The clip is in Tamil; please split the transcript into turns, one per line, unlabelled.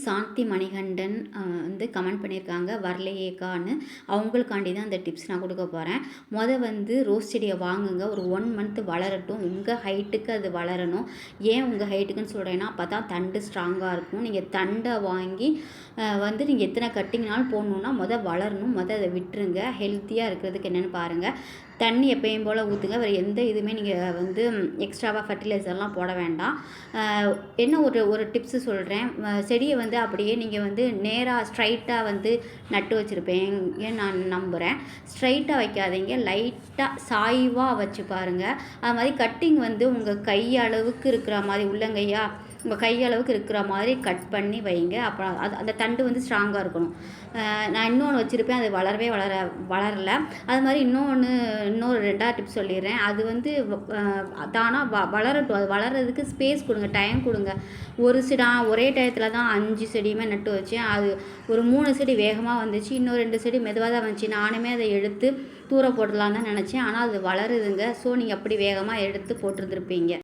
சாந்தி மணிகண்டன் வந்து கமெண்ட் பண்ணியிருக்காங்க வரலையேக்கான்னு. அவங்களுக்காண்டி தான் அந்த டிப்ஸ் நான் கொடுக்க போகிறேன். வந்து ரோஸ் செடியை வாங்குங்க. ஒரு 1 மந்த் வளரட்டும். உங்கள் ஹைட்டுக்கு அது வளரணும். ஏன் உங்கள் ஹைட்டுக்குன்னு சொல்கிறேன்னா, அப்போ தான் தண்டு ஸ்ட்ராங்காக இருக்கும். நீங்கள் தண்டை வாங்கி வந்து நீங்கள் எத்தனை கட்டிங்னாலும் போடணுன்னா வளரணும். அதை விட்டுருங்க. ஹெல்த்தியாக இருக்கிறதுக்கு என்னென்னு பாருங்கள். தண்ணி எப்பயும் போல் ஊற்றுங்க. வேறு எந்த இதுவுமே நீங்கள் வந்து எக்ஸ்ட்ராவாக ஃபர்டிலைசர்லாம் போட வேண்டாம். என்ன ஒரு டிப்ஸு சொல்கிறேன். செடியை வந்து அப்படியே நீங்கள் வந்து நேராக ஸ்ட்ரைட்டாக வந்து நட்டு வச்சுருப்பேங்க நான் நம்புகிறேன். ஸ்ட்ரைட்டாக வைக்காதீங்க. லைட்டாக சாய்வாக வச்சு பாருங்கள். அது மாதிரி கட்டிங் வந்து உங்கள் கை அளவுக்கு இருக்கிற மாதிரி உள்ளங்கையா உங்கள் கையளவுக்கு இருக்கிற மாதிரி கட் பண்ணி வைங்க. அப்புறம் அந்த தண்டு வந்து ஸ்ட்ராங்காக இருக்கணும். நான் இன்னொன்று வச்சுருப்பேன். அது வளரல. அது மாதிரி இன்னொரு 2வது டிப்ஸ் சொல்லிடுறேன். அது வந்து தானாக வளரட்டும். அது வளர்கிறதுக்கு ஸ்பேஸ் கொடுங்க, டைம் கொடுங்க. ஒரே டயத்தில் தான் 5 செடியுமே நட்டு வச்சேன். அது ஒரு 3 செடி வேகமாக வந்துச்சு. இன்னும் 2 செடி மெதுவாக தான் வந்துச்சு. நானுமே அதை எடுத்து தூர போடலான்னு தான் நினச்சேன். ஆனால் அது வளருதுங்க. ஸோ நீங்கள் அப்படி வேகமாக எடுத்து போட்டிருந்துருப்பீங்க.